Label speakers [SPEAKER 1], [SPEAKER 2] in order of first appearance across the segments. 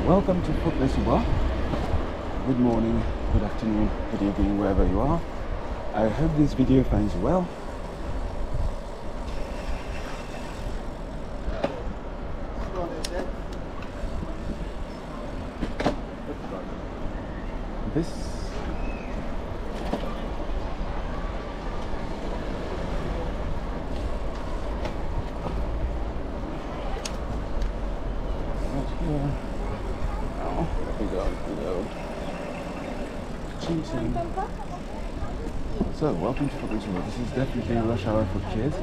[SPEAKER 1] Welcome to Fontenay-sous-Bois. Good morning, good afternoon, good evening, wherever you are. I hope this video finds you well. This So, welcome to Fontenay-sous-Bois. This is definitely a rush hour for kids.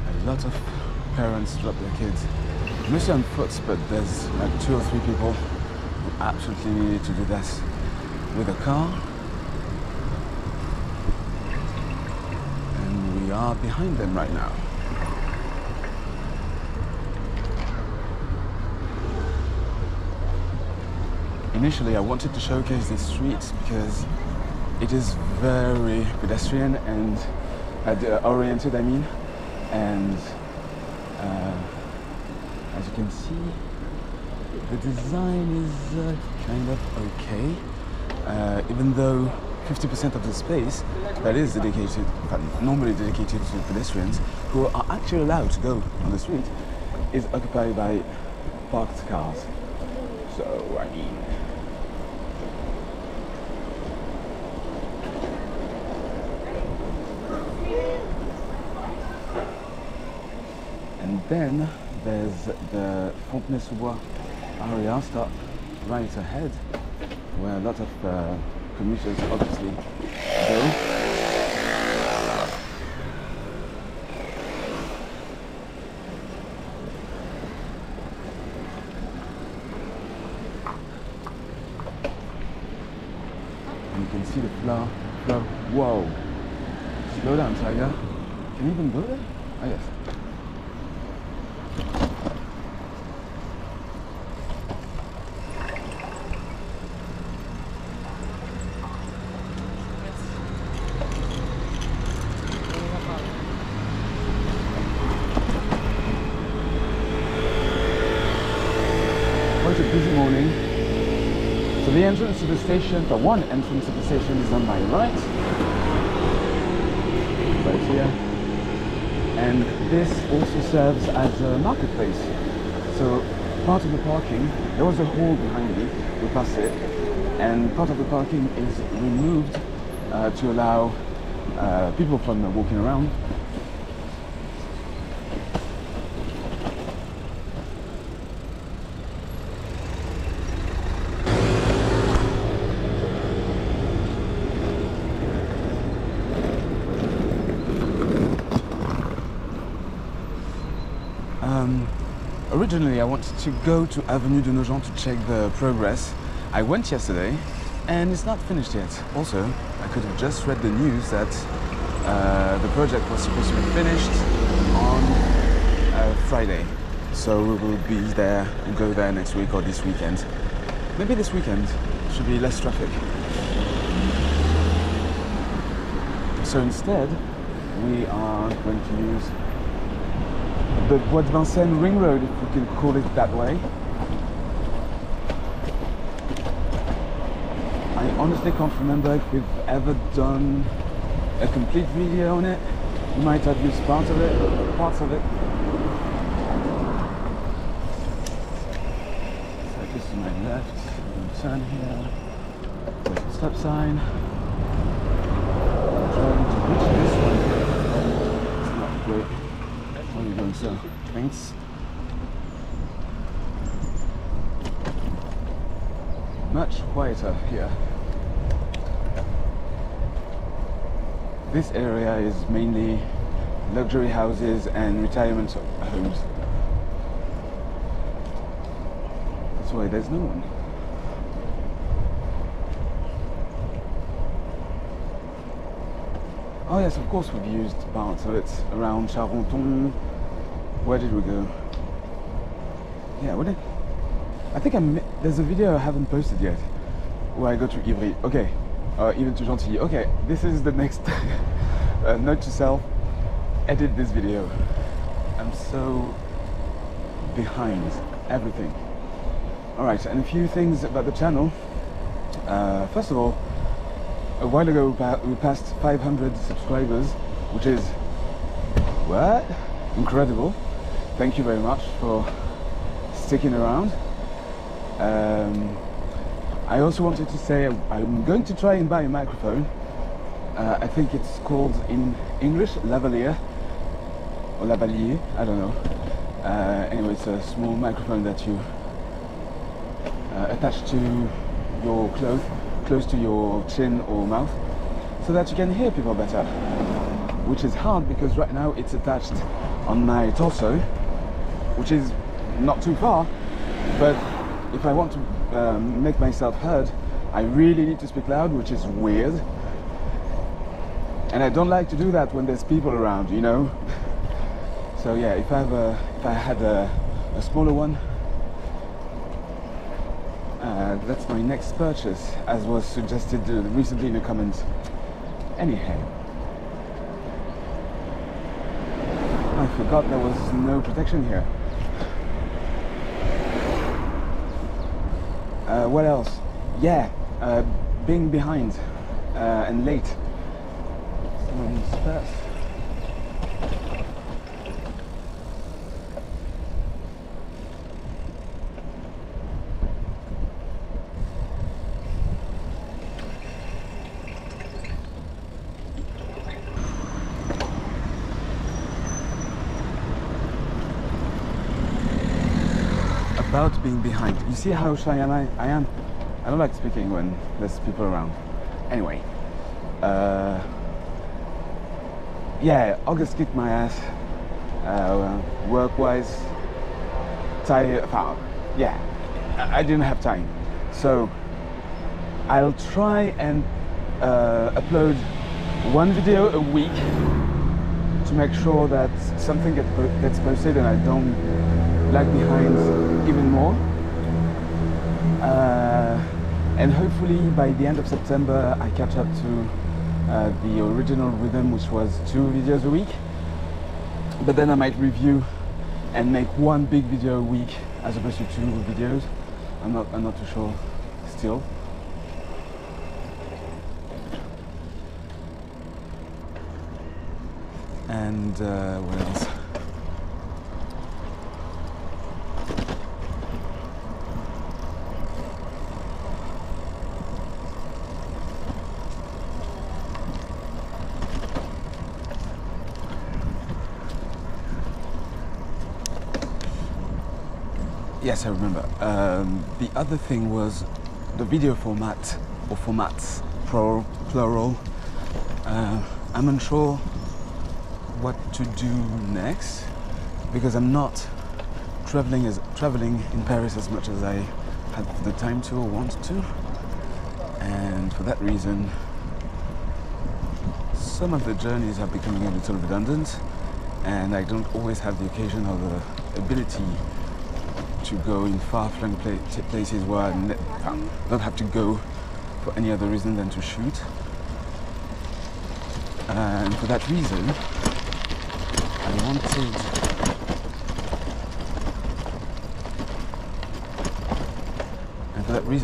[SPEAKER 1] A lot of parents drop their kids, mostly on foot, but there's like 2 or 3 people who absolutely need to do this with a car. And we are behind them right now. Initially, I wanted to showcase this street because it is very pedestrian and oriented, I mean. And as you can see, the design is kind of okay, even though 50% of the space that is dedicated, normally dedicated to pedestrians who are actually allowed to go on the street, is occupied by parked cars. So, I mean, and then there's the Fontenay-sous-Bois area, start right ahead, where a lot of commuters obviously go. And you can see the flow. Whoa! Slow down, Tiger. Can you even go there? Oh, yes. Quite a busy morning. So the entrance to the station, the one entrance to the station is on my right here, and this also serves as a marketplace. So part of the parking, there was a hall behind me, we passed it, and part of the parking is removed to allow people from walking around. Originally, I wanted to go to Avenue de Nogent to check the progress. I went yesterday, and it's not finished yet. Also, I could have just read the news that the project was supposed to be finished on Friday. So we will be there and go there next week or this weekend. Maybe this weekend should be less traffic. So instead, we are going to use the Bois de Vincennes ring road, if we can call it that way. I honestly can't remember if we've ever done a complete video on it. We might have used parts of it. So this is my left, I'm gonna turn here, there's the stop sign. I'm trying to reach this one. It's not great. Where are you going, sir? Thanks. Much quieter here. This area is mainly luxury houses and retirement homes. That's why there's no one. Oh yes, of course we've used parts of it around Charenton. Where did we go? Yeah, what did... I think there's a video I haven't posted yet where I go to Ivry. Okay, even to Gentilly. Okay, this is the next note to self. Edit this video. I'm so behind everything. Alright, and a few things about the channel. First of all, a while ago we passed 500 subscribers, which is what? Incredible. Thank you very much for sticking around. I also wanted to say I'm going to try and buy a microphone. I think it's called in English lavalier or lavalier, I don't know. Anyway, it's a small microphone that you attach to your clothes, close to your chin or mouth, so that you can hear people better, which is hard because right now it's attached on my torso, which is not too far, but if I want to make myself heard, I really need to speak loud, which is weird, and I don't like to do that when there's people around, you know. So yeah, if I had a smaller one, that's my next purchase, as was suggested recently in the comments. Anyhow, I forgot there was no protection here. What else? Yeah, being behind and late. Someone's first. About being behind. You see how shy I am? I don't like speaking when there's people around. Anyway, yeah, August kicked my ass, work-wise. Yeah, I didn't have time. So I'll try and upload one video a week to make sure that something gets posted and I don't lag behind even more. And hopefully by the end of September I catch up to the original rhythm, which was 2 videos a week. But then I might review and make one big video a week as opposed to 2 videos. I'm not too sure still. And what else? Yes, I remember. The other thing was the video format, or formats, plural. I'm unsure what to do next because I'm not traveling in Paris as much as I had the time to or wanted to, and for that reason, some of the journeys are becoming a little redundant, and I don't always have the occasion or the ability to go in far-flung places where I don't have to go for any other reason than to shoot. And for that reason,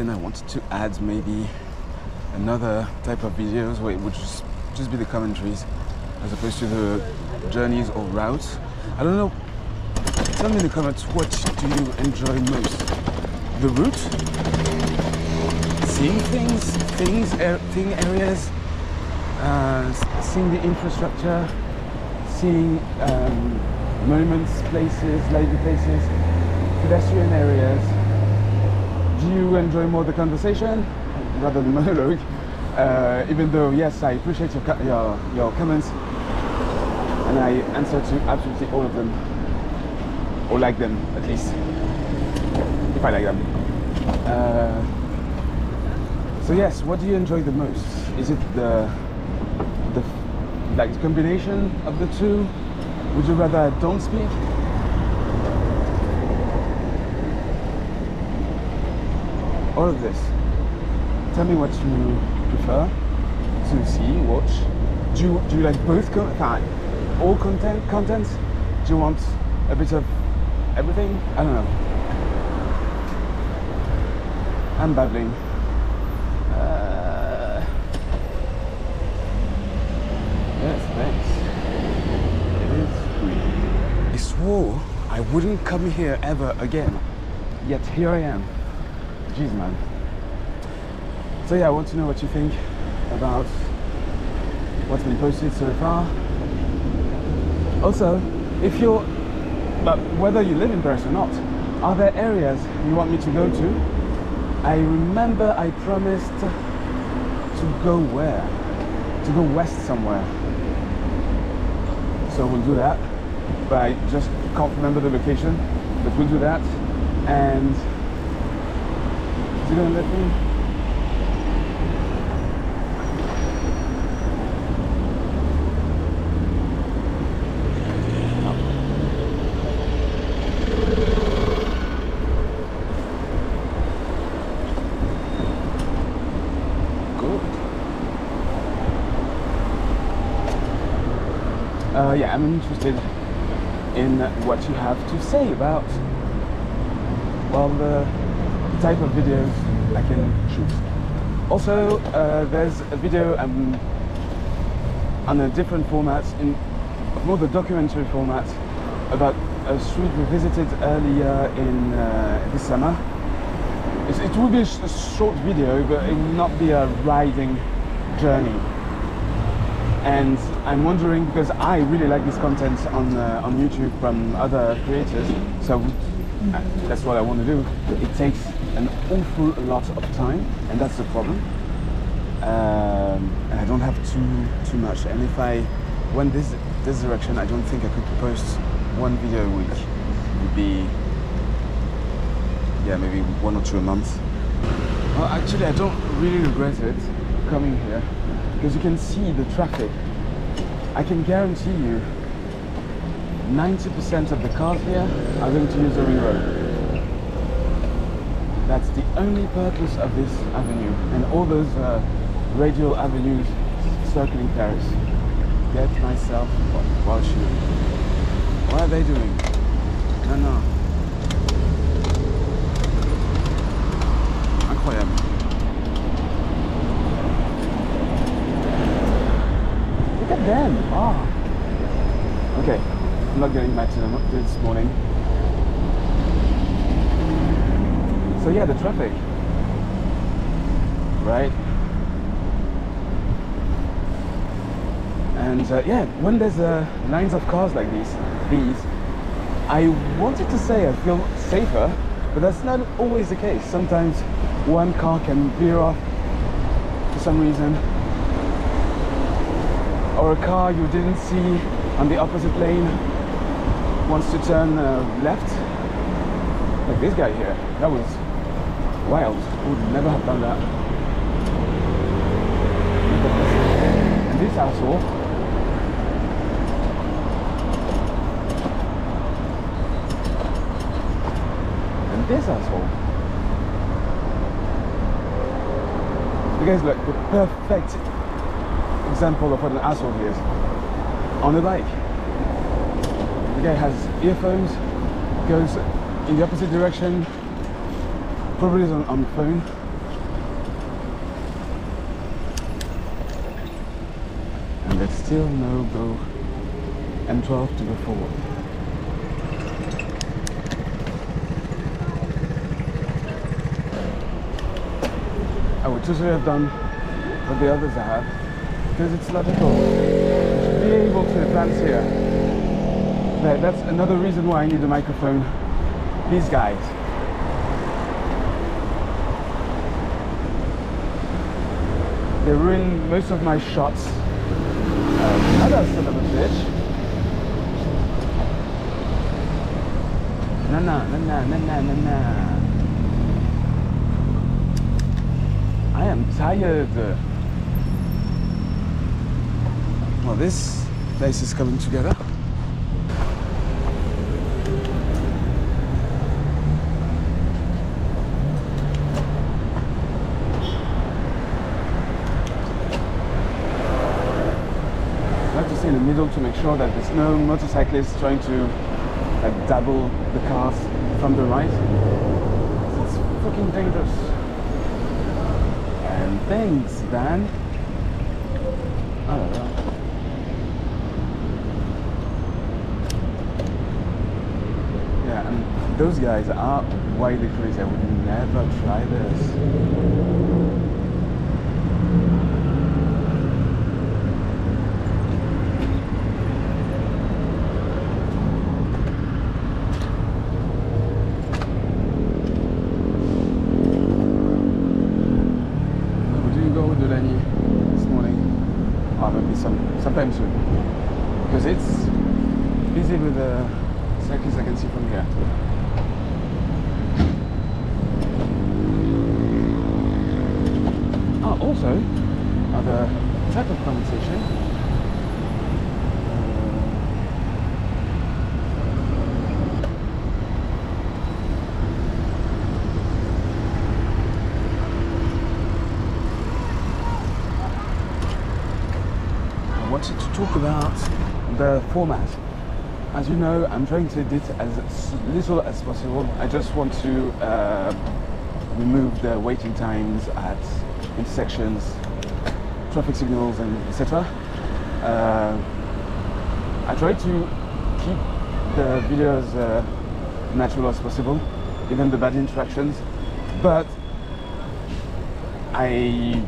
[SPEAKER 1] I wanted to add maybe another type of videos where it would just be the commentaries as opposed to the journeys or routes. I don't know. Tell me in the comments, what do you enjoy most? The route? Seeing thing areas? Seeing the infrastructure? Seeing monuments, places, lively places, pedestrian areas? Do you enjoy more the conversation rather than the monologue? Even though, yes, I appreciate your comments and I answer to absolutely all of them. Or like them, at least, if I like them. So yes, what do you enjoy the most? Is it the combination of the two? Would you rather I don't speak? All of this. Tell me what you prefer to see, watch. Do you like both all contents? Do you want a bit of everything. I don't know. I'm babbling. Yes, thanks. It is free. I swore I wouldn't come here ever again. Yet here I am. Jeez, man. So yeah, I want to know what you think about what's been posted so far. Also, if you're, but whether you live in Paris or not, are there areas you want me to go to? I remember I promised to go where? To go west somewhere. So we'll do that. But I just can't remember the location. But we'll do that. And is it gonna let me? Yeah, I'm interested in what you have to say about, well, the type of videos I can shoot. Also, there's a video on a different format, in more the documentary format, about a street we visited earlier in this summer. It will be a short video, but it will not be a riding journey. And I'm wondering, because I really like this content on YouTube from other creators, so that's what I want to do. It takes an awful lot of time, and that's the problem. And I don't have too much. And if I went this direction, I don't think I could post one video a week. It would be, yeah, maybe 1 or 2 a month. Well, actually, I don't really regret it coming here, because you can see the traffic. I can guarantee you 90% of the cars here are going to use the ring road. That's the only purpose of this avenue, and all those radial avenues circling Paris. Get myself while shooting. What are they doing? No. Incroyable. Look at them. Oh. Okay, I'm not getting back to them this morning. So yeah, the traffic, right? And yeah, when there's lines of cars like these, I wanted to say I feel safer, but that's not always the case. Sometimes one car can veer off for some reason, or a car you didn't see on the opposite lane wants to turn left, like this guy here. That was wild. I would never have done that. And this asshole, and this asshole. You guys look, the perfect example of what an asshole he is. On a bike. The guy has earphones, goes in the opposite direction, probably is on the phone. And there's still no go M12 to go forward. I would totally have done what the others have, because it's logical. You should be able to advance here. That's another reason why I need a microphone. These guys. They ruin most of my shots. Another son of a bitch. Na. I am tired. Well, this place is coming together. I have to stay in the middle to make sure that there's no motorcyclists trying to like double the cars from the right. It's fucking dangerous. And thanks, Dan. I don't know. Yeah, and those guys are wildly crazy. I would never try this. Sometime soon, because it's busy with the cyclists I can see from here. Also, other type of conversation. I wanted to talk about the format. As you know, I'm trying to edit as little as possible. I just want to remove the waiting times at intersections, traffic signals, and etc. I try to keep the videos natural as possible, even the bad interactions, but I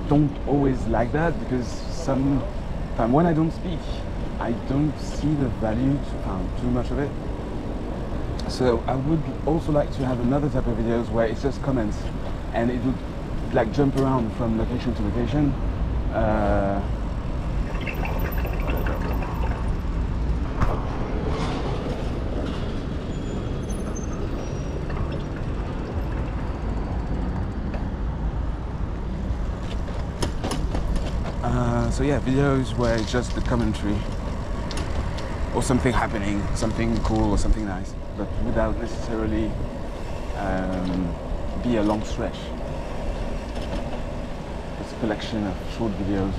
[SPEAKER 1] don't always like that, because sometimes when I don't speak, I don't see the value to too much of it. So I would also like to have another type of videos where it's just comments, and it would like jump around from location to location. So yeah, videos where it's just the commentary or something happening, something cool or something nice, but without necessarily be a long stretch. It's a collection of short videos.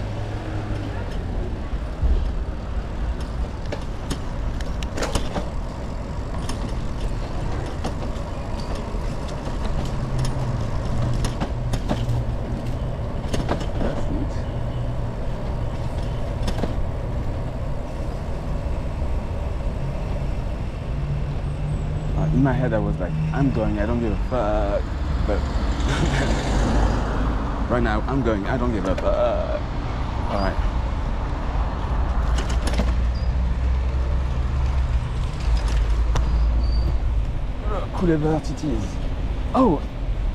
[SPEAKER 1] In my head I was like, I'm going, I don't give a fuck, but right now I'm going, I don't give a fuck. Alright. Coulée Verte it is. Oh,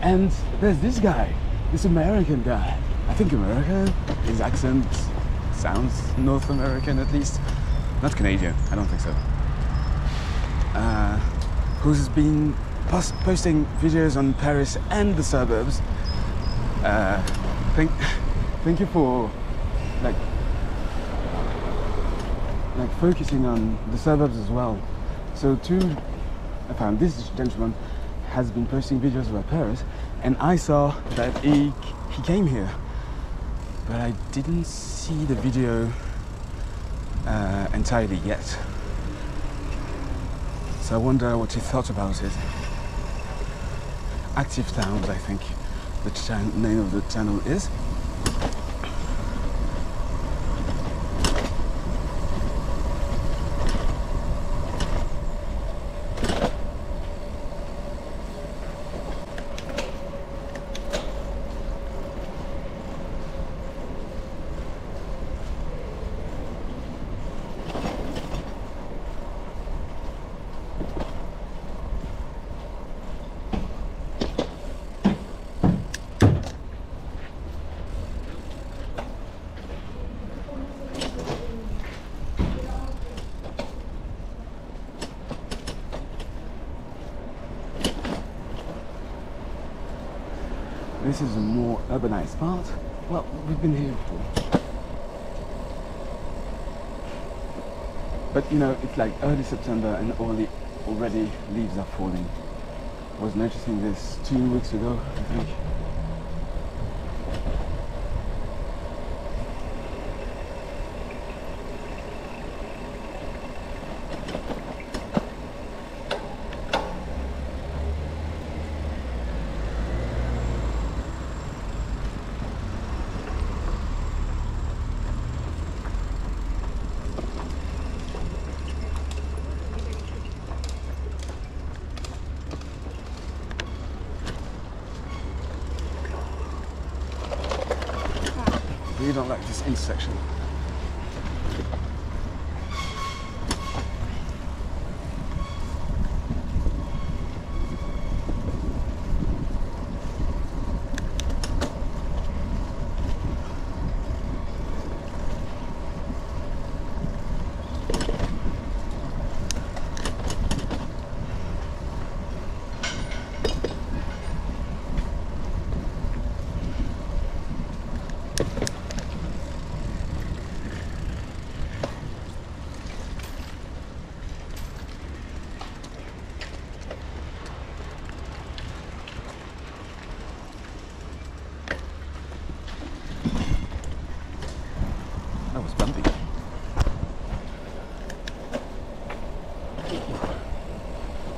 [SPEAKER 1] and there's this guy, this American guy. I think American, his accent sounds North American at least. Not Canadian, I don't think so. Who's been posting videos on Paris and the suburbs. Thank you for like focusing on the suburbs as well. So I found this gentleman has been posting videos about Paris, and I saw that he came here, but I didn't see the video entirely yet. So I wonder what he thought about it. Active Towns, I think the name of the channel is. This is a more urbanized part. Well, we've been here before. But you know, it's like early September and already leaves are falling. I was noticing this 2 weeks ago, I think. don't like this intersection.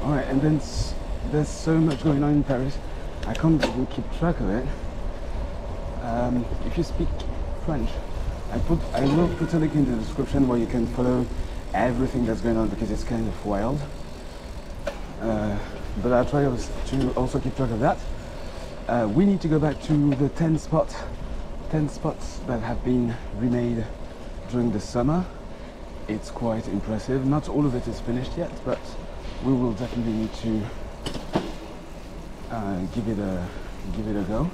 [SPEAKER 1] Alright, and then there's so much going on in Paris, I can't even keep track of it. If you speak French, I will put a link in the description where you can follow everything that's going on, because it's kind of wild. But I'll try to also keep track of that. We need to go back to the 10 spots that have been remade during the summer. It's quite impressive. Not all of it is finished yet, but we will definitely need to give it a go.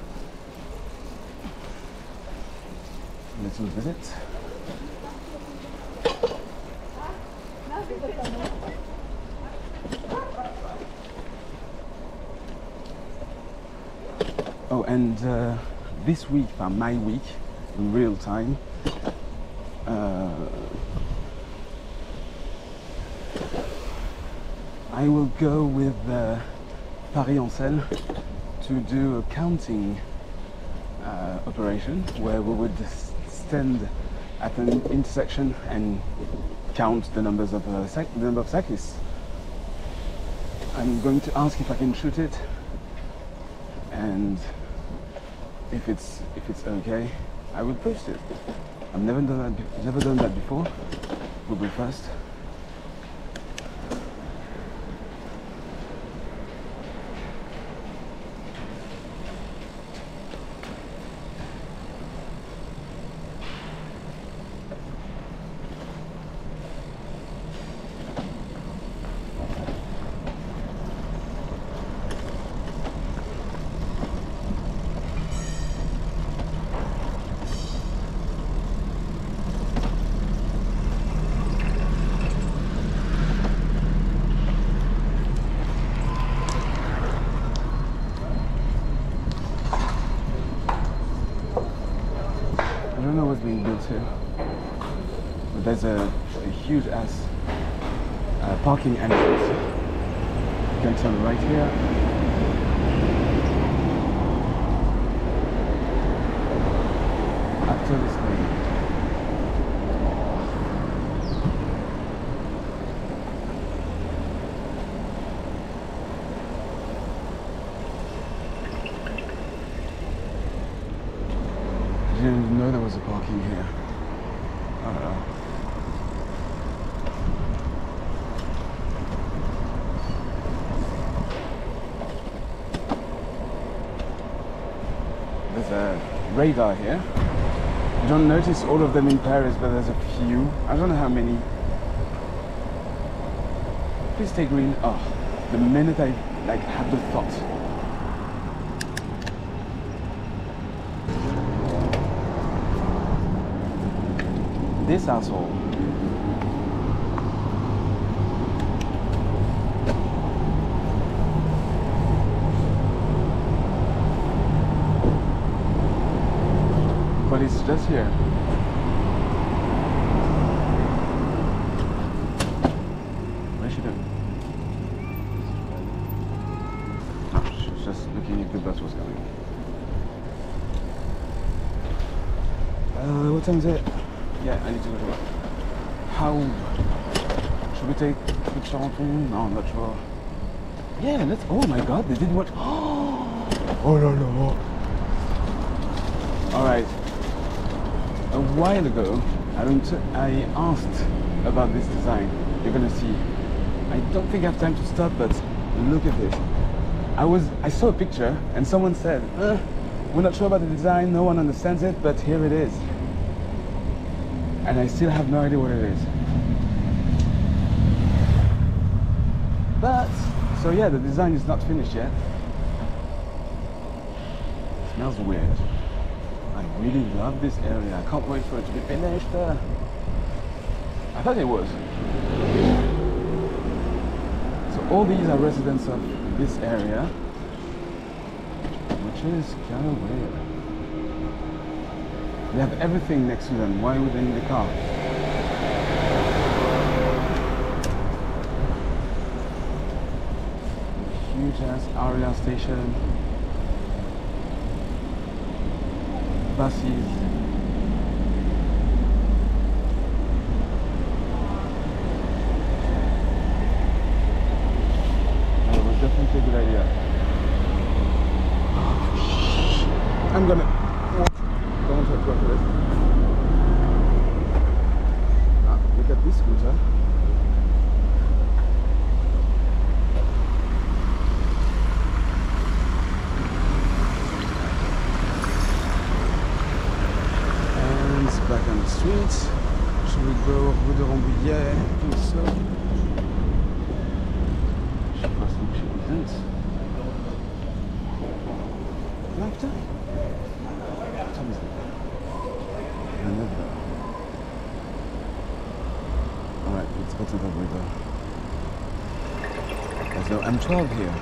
[SPEAKER 1] Little visit. Oh, and this week, my week, in real time, I will go with Paris en Seine to do a counting operation where we would stand at an intersection and count the numbers of the number of cyclists. I'm going to ask if I can shoot it, and if it's okay, I will post it. I've never done that before. We'll go first. I don't know what's being built here, but there's a huge ass parking entrance. You can turn right here. After this lane. I didn't even know there was a parking here. I don't know. There's a radar here. You don't notice all of them in Paris, but there's a few. I don't know how many. Please stay green. Oh, the minute I had the thought. This asshole. But it's just here. What is she doing? No, she was just looking if the bus was coming. What time is it? Yeah, I need to go to work. How? Should we take Rue de Charenton? No, I'm not sure. Yeah, let's. Oh my god, they did what? Oh no, no. Alright. A while ago, I asked about this design. You're gonna see. I don't think I have time to stop, but look at this. I saw a picture and someone said, we're not sure about the design, no one understands it, but here it is. and I still have no idea what it is. But, so yeah, the design is not finished yet. It smells weird. I really love this area. I can't wait for it to be finished. I thought it was. So all these are residents of this area, which is kind of weird. They have everything next to them. Why would they need a car? Huge ass area station. Buses. That was definitely a good idea. I'm gonna walk. Don't have to go for this. Ah, look at this scooter. And it's back on the street. Should we go Rue de Rambouillet? I think so. Je pense que she isn't. Lifetime? Alright, let's go to the river. There's no M12 here.